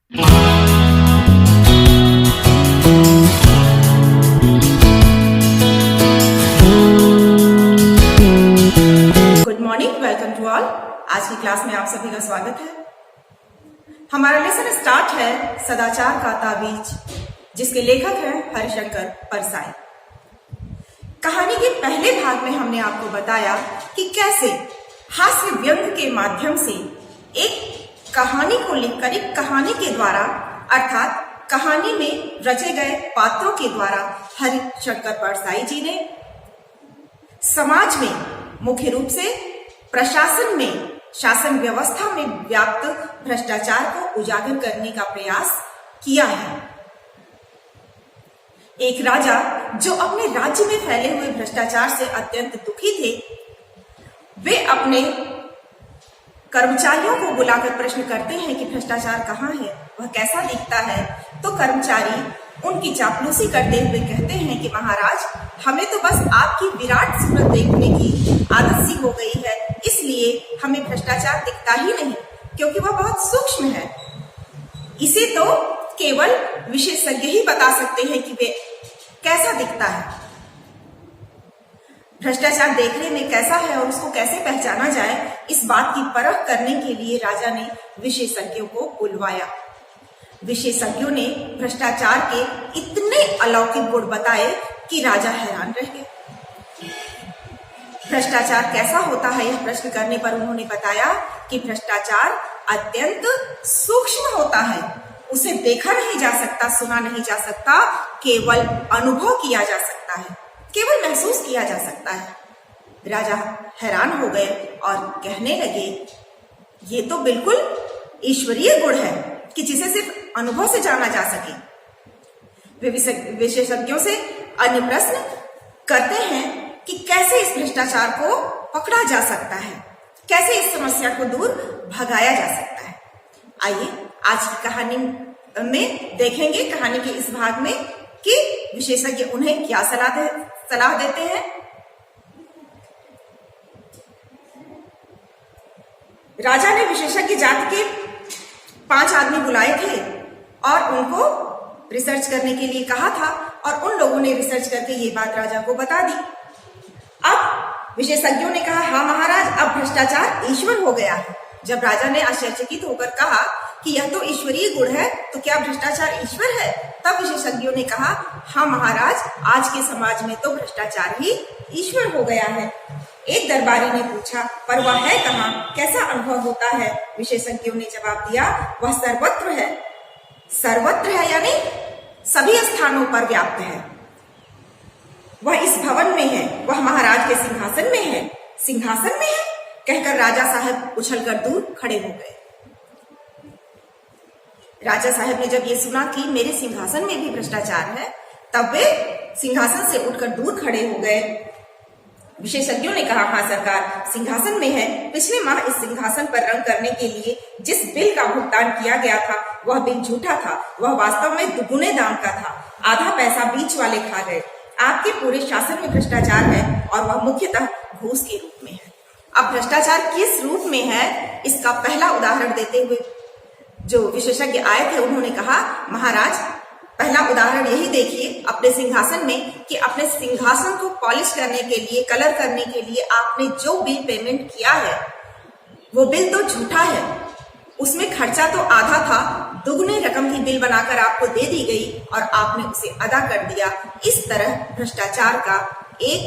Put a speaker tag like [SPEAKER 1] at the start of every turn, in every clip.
[SPEAKER 1] Good morning, welcome to all. आज की class में आप सभी का स्वागत है। हमारा लेसन स्टार्ट है सदाचार का ताबीज, जिसके लेखक हैं हरिशंकर परसाई। कहानी के पहले भाग में हमने आपको बताया कि कैसे हास्य व्यंग के माध्यम से एक कहानी को लिखकर, एक कहानी के द्वारा अर्थात कहानी में रचे गए पात्रों के द्वारा हरिशंकर परसाई जी ने समाज में, मुख्य रूप से प्रशासन में, शासन व्यवस्था में व्याप्त भ्रष्टाचार को उजागर करने का प्रयास किया है। एक राजा जो अपने राज्य में फैले हुए भ्रष्टाचार से अत्यंत दुखी थे, वे अपने कर्मचारियों को बुलाकर प्रश्न करते हैं कि भ्रष्टाचार कहाँ है, वह कैसा दिखता है। तो कर्मचारी उनकी चापलूसी करते हुए कहते हैं कि महाराज, हमें तो बस आपकी विराट सूरत देखने की आदत सी हो गई है, इसलिए हमें भ्रष्टाचार दिखता ही नहीं, क्योंकि वह बहुत सूक्ष्म है। इसे तो केवल विशेषज्ञ ही बता सकते हैं कि वे कैसा दिखता है। भ्रष्टाचार देखने में कैसा है और उसको कैसे पहचाना जाए, इस बात की परख करने के लिए राजा ने विशेषज्ञों को बुलवाया। विशेषज्ञों ने भ्रष्टाचार के इतने अलौकिक गुण बताए कि राजा हैरान रह गए। भ्रष्टाचार कैसा होता है, यह प्रश्न करने पर उन्होंने बताया कि भ्रष्टाचार अत्यंत सूक्ष्म होता है, उसे देखा नहीं जा सकता, सुना नहीं जा सकता, केवल अनुभव किया जा सकता है, केवल महसूस किया जा सकता है। राजा हैरान हो गए और कहने लगे, ये तो बिल्कुल ईश्वरीय गुण है कि जिसे सिर्फ अनुभव से जाना जा सके। वे विशेषज्ञों से अन्य प्रश्न करते हैं कि कैसे इस भ्रष्टाचार को पकड़ा जा सकता है, कैसे इस समस्या को दूर भगाया जा सकता है। आइए आज की कहानी में देखेंगे, कहानी के इस भाग में, कि विशेषज्ञ उन्हें क्या सलाह देते हैं। राजा ने विशेषज्ञ जाति के 5 आदमी बुलाए थे और उनको रिसर्च करने के लिए कहा था, और उन लोगों ने रिसर्च करके ये बात राजा को बता दी। अब विशेषज्ञों ने कहा, हाँ महाराज, अब भ्रष्टाचार ईश्वर हो गया है। जब राजा ने आश्चर्यचकित होकर कहा कि यह तो ईश्वरीय गुण है, तो क्या भ्रष्टाचार ईश्वर है? तब विशेषज्ञों ने कहा, हाँ महाराज, आज के समाज में तो भ्रष्टाचार ही ईश्वर हो गया है। एक दरबारी ने पूछा, पर वह है कहाँ, कैसा अनुभव होता है? विशेषज्ञों ने जवाब दिया, वह सर्वत्र है। सर्वत्र है यानी सभी स्थानों पर व्याप्त है। वह इस भवन में है, वह महाराज के सिंहासन में है। सिंहासन में है, कहकर राजा साहब उछलकर दूर खड़े हो गए। राजा साहब ने जब ये सुना कि मेरे सिंहासन में भी भ्रष्टाचार है, तब वे सिंहासन से उठकर दूर खड़े हो गए। विशेषज्ञों ने कहा, हाँ सरकार, सिंहासन में है। पिछले माह इस सिंहासन पर रंग करने के लिए जिस बिल का भुगतान किया गया था, वह बिल झूठा था। वह वास्तव में दुगुने दाम का था। आधा पैसा बीच वाले खा गए। आपके पूरे शासन में भ्रष्टाचार है, और वह मुख्यतः घूस के रूप में है। अब भ्रष्टाचार किस रूप में है, इसका पहला उदाहरण देते हुए जो विशेषज्ञ आए थे, उन्होंने कहा, महाराज, पहला उदाहरण यही देखिए अपने सिंहासन में, कि अपने सिंहासन को पॉलिश करने के लिए, कलर करने के लिए आपने जो बिल पेमेंट किया है, वो बिल तो झूठा है। उसमें खर्चा तो आधा था, दुगने रकम की बिल बनाकर आपको दे दी गई और आपने उसे अदा कर दिया। इस तरह भ्रष्टाचार का एक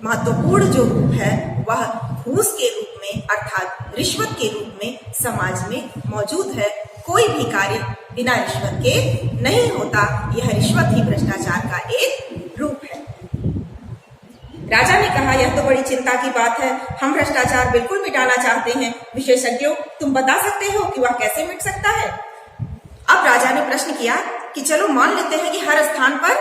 [SPEAKER 1] महत्वपूर्ण जो रूप है, वह घूस के रूप में अर्थात रिश्वत के रूप में समाज में मौजूद है। कोई भी कार्य बिना रिश्वत के नहीं होता। यह रिश्वत ही भ्रष्टाचार का एक रूप है। राजा ने कहा, यह तो बड़ी चिंता की बात है, हम भ्रष्टाचार बिल्कुल मिटाना चाहते हैं। विशेषज्ञों, तुम बता सकते हो कि वह कैसे मिट सकता है? अब राजा ने प्रश्न किया कि चलो मान लेते हैं कि हर स्थान पर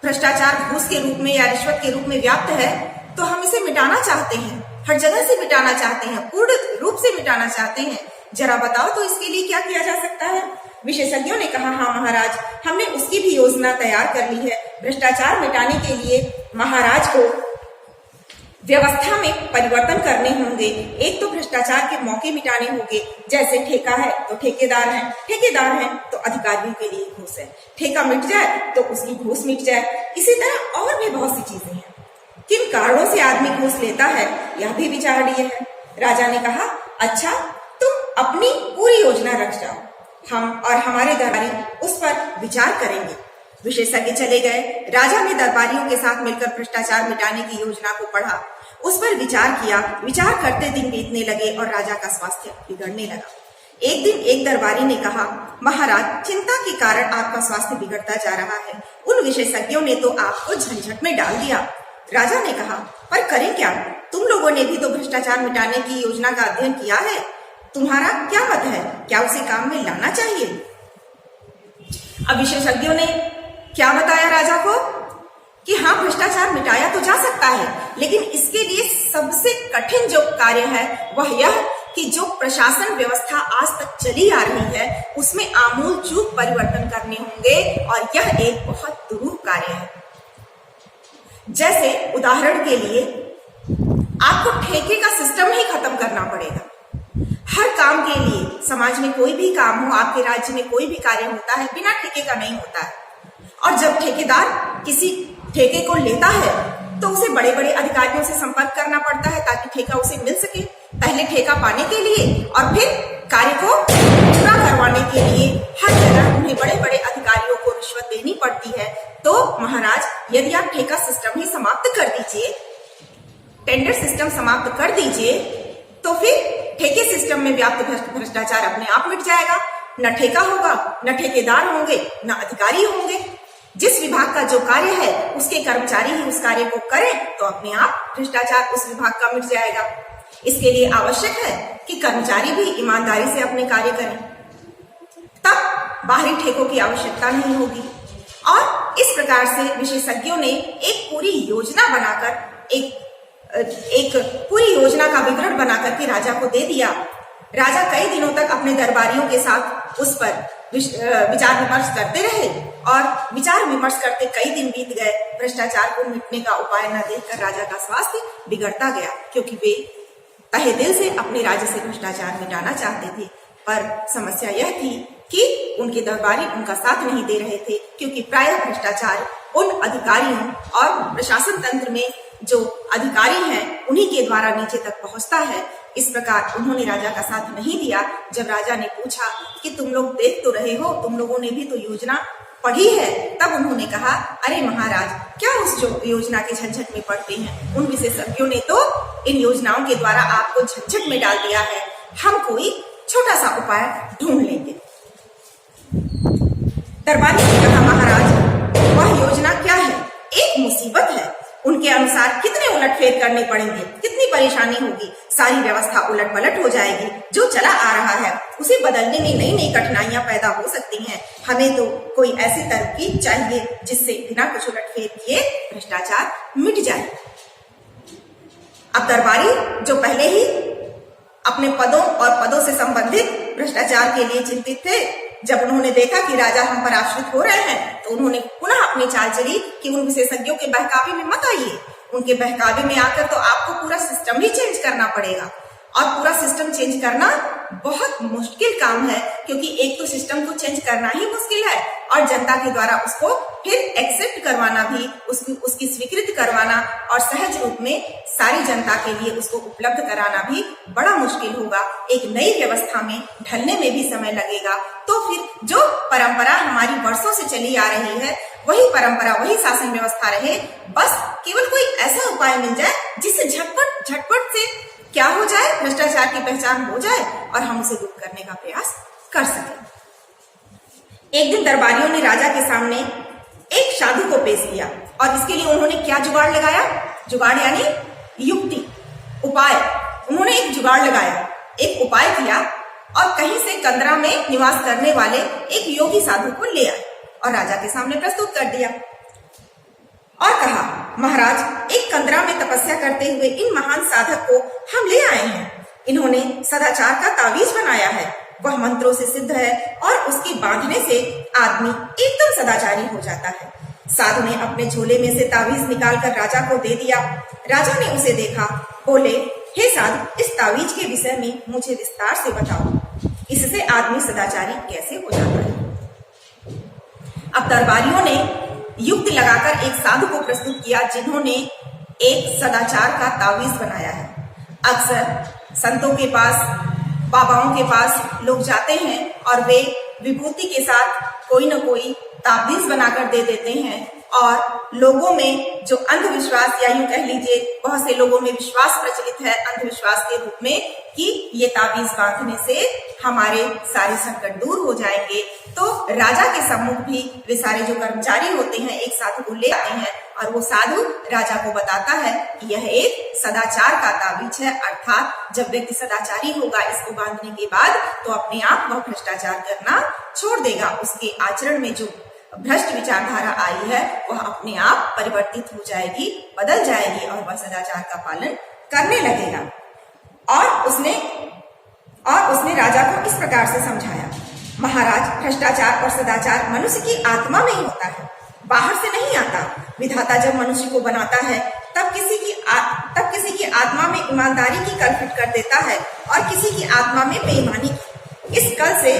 [SPEAKER 1] भ्रष्टाचार घूस के रूप में या रिश्वत के रूप में व्याप्त है, तो हम इसे मिटाना चाहते हैं, हर जगह से मिटाना चाहते हैं, पूर्ण रूप से मिटाना चाहते हैं। जरा बताओ तो इसके लिए क्या किया जा सकता है? विशेषज्ञों ने कहा, हाँ महाराज, हमने उसकी भी योजना तैयार कर ली है। भ्रष्टाचार मिटाने के लिए महाराज को व्यवस्था में परिवर्तन करने होंगे। एक तो भ्रष्टाचार के मौके मिटाने होंगे, जैसे ठेका है तो ठेकेदार है तो अधिकारियों के लिए घूस है, ठेका मिट जाए तो उसकी घूस मिट जाए। इसी तरह और भी बहुत सी चीजें हैं। किन कारणों से आदमी घूस लेता है यह भी विचारणीय है। राजा ने कहा, अच्छा तुम अपनी पूरी योजना रख जाओ, हम और हमारे दरबारी उस पर विचार करेंगे। विशेषज्ञ चले गए। राजा ने दरबारियों के साथ मिलकर भ्रष्टाचार मिटाने की योजना को पढ़ा, उस पर विचार किया। विचार करते दिन बीतने लगे और राजा का स्वास्थ्य बिगड़ने लगा। एक दिन एक दरबारी ने कहा, महाराज चिंता के कारण आपका स्वास्थ्य बिगड़ता जा रहा है। उन विशेषज्ञों ने तो आपको झंझट में डाल दिया। राजा ने कहा, पर करें क्या, तुम लोगों ने भी तो भ्रष्टाचार मिटाने की योजना का अध्ययन किया है, तुम्हारा क्या मत है, क्या उसे काम में लाना चाहिए? अब विशेषज्ञों ने क्या बताया राजा को कि हाँ, भ्रष्टाचार मिटाया तो जा सकता है, लेकिन इसके लिए सबसे कठिन जो कार्य है वह यह कि जो प्रशासन व्यवस्था आज तक चली आ रही है उसमें आमूल चूल परिवर्तन करने होंगे, और यह एक बहुत दुरूह कार्य है। जैसे उदाहरण के लिए आपको ठेके का सिस्टम ही खत्म करना पड़ेगा। हर काम के लिए, समाज में कोई भी काम हो, आपके राज्य में कोई भी कार्य होता है, बिना ठेके का नहीं होता है। और जब ठेकेदार किसी ठेके को लेता है तो उसे बड़े बड़े अधिकारियों से संपर्क करना पड़ता है ताकि ठेका उसे मिल सके। पहले ठेका पाने के लिए और फिर कार्य को पूरा करवाने के लिए हर जगह उन्हें बड़े बड़े अधिकारियों को रिश्वत देनी पड़ती है। तो महाराज, यदि आप ठेका सिस्टम ही समाप्त कर दीजिए, टेंडर सिस्टम समाप्त कर दीजिए, तो फिर ठेके सिस्टम में व्याप्त भ्रष्टाचार अपने आप मिट जाएगा। न ठेका होगा, न ठेकेदार होंगे, न अधिकारी होंगे। जिस विभाग का जो कार्य है उसके कर्मचारी ही उस कार्य को करें तो अपने आप भ्रष्टाचार उस विभाग का मिट जाएगा। इसके लिए आवश्यक है कि कर्मचारी भी ईमानदारी से अपने कार्य करें, तब बाहरी ठेकों की आवश्यकता नहीं होगी। और इस प्रकार से विशेषज्ञों ने एक पूरी योजना बनाकर एक पूरी योजना का विवरण बनाकर के राजा को दे दिया। राजा कई दिनों तक अपने दरबारियों के साथ उस पर विचार विमर्श करते रहे, और विचार विमर्श करते कई दिन बीत गए। भ्रष्टाचार को मिटने का उपाय न देखकर राजा का स्वास्थ्य बिगड़ता गया, क्योंकि वे तहे दिल से अपने राज्य से भ्रष्टाचार मिटाना चाहते थे। पर समस्या यह थी कि उनके दरबारी उनका साथ नहीं दे रहे थे, क्योंकि प्रायः भ्रष्टाचार उन अधिकारियों और प्रशासन तंत्र में जो अधिकारी हैं उन्हीं के द्वारा नीचे तक पहुंचता है। इस प्रकार उन्होंने राजा का साथ नहीं दिया। जब राजा ने पूछा कि तुम लोग देख तो रहे हो, तुम लोगों ने भी तो योजना पढ़ी है, तब उन्होंने कहा, अरे महाराज, क्या उस जो योजना के झंझट में पड़ते हैं, उन विशेषज्ञों ने तो इन योजनाओं के द्वारा आपको झंझट में डाल दिया है, हम कोई छोटा सा उपाय ढूंढ लेंगे। दरबारी ने कहा, महाराज वह योजना क्या है? एक मुसीबत है, उनके अनुसार कितने उलटफेर करने पड़ेंगे, कितनी परेशानी होगी, सारी व्यवस्था उलट पलट हो जाएगी। जो चला आ रहा है उसे बदलने में नई नई कठिनाइयां पैदा हो सकती हैं। हमें तो कोई ऐसी तरकीब चाहिए जिससे बिना कुछ उलटफेर किए भ्रष्टाचार मिट जाए। अब दरबारी जो पहले ही अपने पदों और पदों से संबंधित भ्रष्टाचार के लिए चिंतित थे, जब उन्होंने देखा कि राजा हम पर आश्रित हो रहे हैं, तो उन्होंने पुनः अपनी चाल चली कि उन विशेषज्ञों के बहकावे में मत आइए। उनके बहकावे में आकर तो आपको पूरा सिस्टम ही चेंज करना पड़ेगा, और पूरा सिस्टम चेंज करना बहुत मुश्किल काम है, क्योंकि एक तो सिस्टम को चेंज करना ही मुश्किल है, और जनता के द्वारा उसको फिर एक्सेप्ट करवाना भी, उसकी स्वीकृति करवाना और सहज रूप में सारी जनता के लिए उसको उपलब्ध कराना भी बड़ा मुश्किल होगा। एक नई व्यवस्था में ढलने में भी समय लगेगा। तो फिर जो परंपरा हमारी वर्षों से चली आ रही है, वही परंपरा, वही शासन व्यवस्था रहे, बस केवल कोई ऐसा उपाय मिल जाए जिससे झटपट से क्या हो जाए, भ्रष्टाचार की पहचान हो जाए और हम उसे दूर करने का प्रयास कर सकें। एक दिन दरबारियों ने राजा के सामने एक साधु को पेश किया, और इसके लिए उन्होंने क्या जुगाड़ लगाया? जुगाड़ यानी युक्ति, उपाय। उन्होंने एक जुगाड़ लगाया, एक उपाय किया, और कहीं से कंदरा में निवास करने वाले एक योगी साधु को ले आए और राजा के सामने प्रस्तुत कर दिया, और कहा, महाराज, एक कंदरा में तपस्या करते हुए इन महान साधक को हम ले आए हैं। इन्होंने सदाचार का तावीज बनाया है, वह मंत्रों से सिद्ध है, और उसके बांधने से आदमी एकदम सदाचारी हो जाता है। साधु ने अपने झोले में से तावीज निकालकर राजा को दे दिया। राजा ने उसे देखा, बोले, हे साधु, इस तावीज के विषय में मुझे विस्तार से बताओ, इससे आदमी सदाचारी कैसे हो जाता है। अब दरबारियों ने युक्ति लगाकर एक साधु को प्रस्तुत किया जिन्होंने एक सदाचार का तावीज बनाया है। अक्सर संतों के पास, बाबाओं के पास लोग जाते हैं और वे विभूति के साथ कोई न कोई ताबीज बनाकर दे देते हैं और लोगों में जो अंधविश्वास, या यूं कह लीजिए बहुत से लोगों में विश्वास प्रचलित है अंधविश्वास के रूप में कि ये ताबीज बांधने से हमारे सारे संकट दूर हो जाएंगे। तो राजा के सम्मुख भी वे सारे जो कर्मचारी होते हैं एक साधु को ले आते हैं और वो साधु राजा को बताता है कि यह एक सदाचार का ताबीज है, अर्थात जब व्यक्ति सदाचारी होगा इसको बांधने के बाद तो अपने आप वह भ्रष्टाचार करना छोड़ देगा। उसके आचरण में जो भ्रष्ट विचारधारा आई है वह अपने आप परिवर्तित हो जाएगी, बदल जाएगी और वह सदाचार का पालन करने लगेगा। और उसने राजा को इस प्रकार से समझाया, महाराज, भ्रष्टाचार और सदाचार मनुष्य की आत्मा में ही होता है, बाहर से नहीं आता। विधाता जब मनुष्य को बनाता है तब किसी की आत्मा में ईमानदारी की कल फिट कर देता है और किसी की आत्मा में बेईमानी की। इस कल से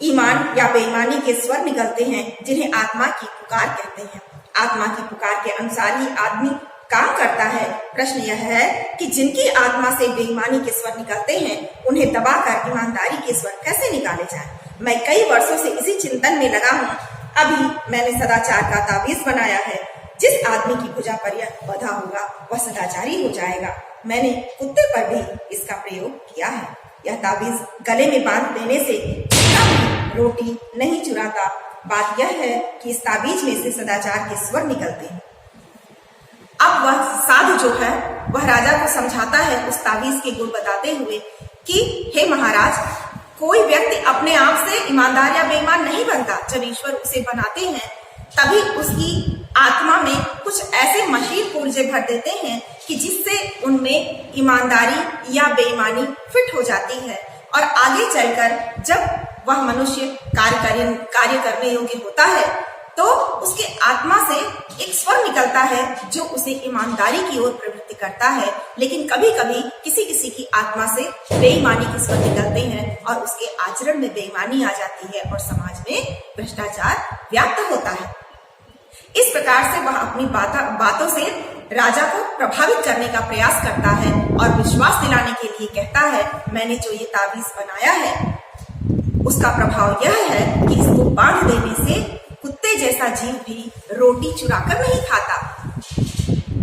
[SPEAKER 1] ईमान या बेईमानी के स्वर निकलते हैं जिन्हें आत्मा की पुकार कहते हैं। आत्मा की पुकार के अनुसार ही आदमी काम करता है। प्रश्न यह है कि जिनकी आत्मा से बेईमानी के स्वर निकलते हैं उन्हें दबाकर ईमानदारी के स्वर कैसे निकाले जाए। मैं कई वर्षों से इसी चिंतन में लगा हूँ। अभी मैंने सदाचार का ताबीज बनाया है। जिस आदमी की भुजा पर यह बंधा होगा वह सदाचारी हो जाएगा। मैंने कुत्ते पर भी इसका प्रयोग किया है। यह ताबीज गले में बांध देने से रोटी नहीं चुराता। बात यह है कि इस ताबीज में से सदाचार के स्वर निकलते हैं। अब वह साधु जो है वह राजा को समझाता है उस ताबीज के गुण बताते हुए कि हे महाराज, कोई व्यक्ति अपने आप से ईमानदार या बेईमान नहीं बनता। जब ईश्वर उसे बनाते हैं तभी उसकी आत्मा में कुछ ऐसे मशीन पुर्जे भर देते हैं कि जिससे उनमें ईमानदारी या बेईमानी फिट हो जाती है और आगे चलकर जब वह मनुष्य कार्य करने योग्य होता है तो उसके आत्मा से एक स्वर निकलता है जो उसे ईमानदारी की ओर प्रवृत्ति करता है। लेकिन कभी कभी किसी की आत्मा से बेईमानी के स्वर निकलते हैं और उसके आचरण में बेईमानी आ जाती है और समाज में भ्रष्टाचार व्याप्त होता है। इस प्रकार से वह अपनी बातों से राजा को प्रभावित करने का प्रयास करता है और विश्वास दिलाने के लिए कहता है, मैंने जो ये ताबीज बनाया है उसका प्रभाव यह है कि इसको बांध देने से कुत्ते जैसा जीव भी रोटी चुराकर नहीं खाता।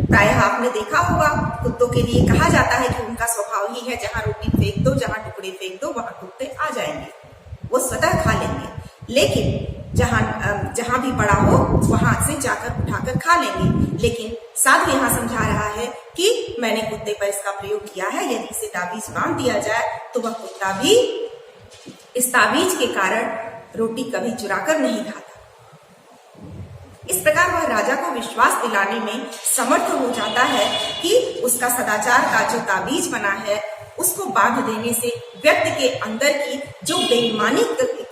[SPEAKER 1] प्रायः आपने देखा होगा कुत्तों के लिए कहा जाता है कि उनका स्वभाव ही है जहां रोटी फेंक दो, जहां टुकड़े फेंक दो वहां कुत्ते आ जाएंगे, वो स्वतः खा लेंगे। लेकिन जहां भी पड़ा हो वहां से जाकर उठाकर खा लेंगे। लेकिन साधु यहाँ समझा रहा है कि मैंने कुत्ते पर इसका प्रयोग किया है। यदि इसे ताबीज बांध दिया जाए तो वह कुत्ता भी इस ताबीज के कारण रोटी कभी चुराकर नहीं खाता। इस प्रकार वह राजा को विश्वास दिलाने में समर्थ हो जाता है कि उसका सदाचार का जो ताबीज बना है उसको बांध देने से व्यक्ति के अंदर की जो बेईमानी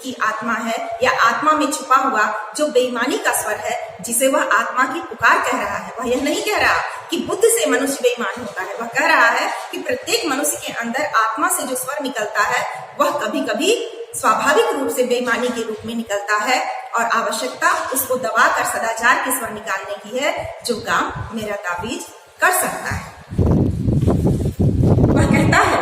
[SPEAKER 1] की आत्मा है या आत्मा में छुपा हुआ जो बेईमानी का स्वर है जिसे वह आत्मा की पुकार कह रहा है। वह यह नहीं कह रहा कि बुद्धि से मनुष्य बेईमान होता है, वह कह रहा है कि प्रत्येक मनुष्य के अंदर आत्मा से जो स्वर निकलता है वह कभी कभी स्वाभाविक रूप से बेईमानी के रूप में निकलता है और आवश्यकता उसको दबाकर सदाचार के स्वर निकालने की है जो काम मेरा ताबीज कर सकता है। वह कहता है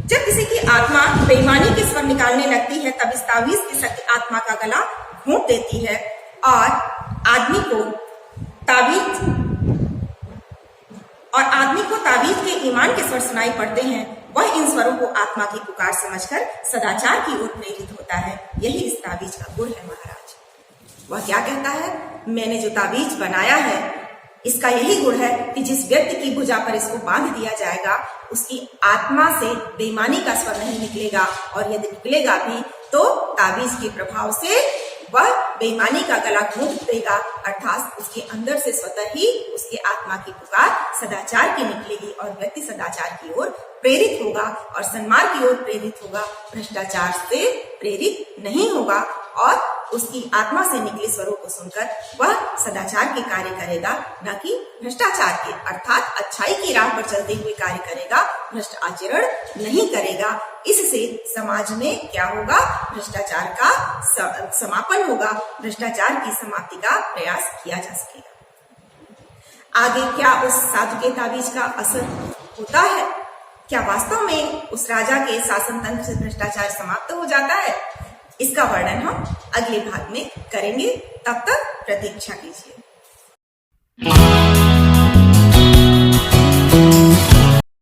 [SPEAKER 1] जब किसी की आत्मा बेईमानी के स्वर निकालने लगती है तब इस ताबीज की शक्ति आत्मा का गला घोंट देती है और आदमी को ताबीज के ईमान के स्वर सुनाई पड़ते हैं। वह इन स्वरों को आत्मा की पुकार समझकर सदाचार की ओर प्रेरित होता है। यही इस ताबीज का गुण है महाराज। वह क्या कहता है, मैंने जो ताबीज बनाया है इसका यही गुण है कि जिस व्यक्ति की भुजा पर इसको बांध दिया जाएगा उसकी आत्मा से बेईमानी का स्वर नहीं निकलेगा और यदि निकलेगा भी तो ताबीज के प्रभाव से वह बेईमानी का गला घोंट देगा, अर्थात उसके अंदर से स्वतः ही उसके आत्मा की पुकार सदाचार की निकलेगी और व्यक्ति सदाचार की ओर प्रेरित होगा और सन्मार्ग की ओर प्रेरित होगा, भ्रष्टाचार से प्रेरित नहीं होगा और उसकी आत्मा से निकले स्वरों को सुनकर वह सदाचार के कार्य करेगा, न कि भ्रष्टाचार के, अर्थात अच्छाई की राह पर चलते हुए कार्य करेगा, भ्रष्ट आचरण नहीं करेगा। इससे समाज में क्या होगा? भ्रष्टाचार का समापन होगा, भ्रष्टाचार की समाप्ति का प्रयास किया जा सकेगा। आगे क्या उस साधु के ताबीज का असर होता है? क्या वास्तव में उस राजा के शासन तंत्र से भ्रष्टाचार समाप्त हो जाता है? इसका वर्णन हम अगले भाग में करेंगे। तब तक प्रतीक्षा कीजिए।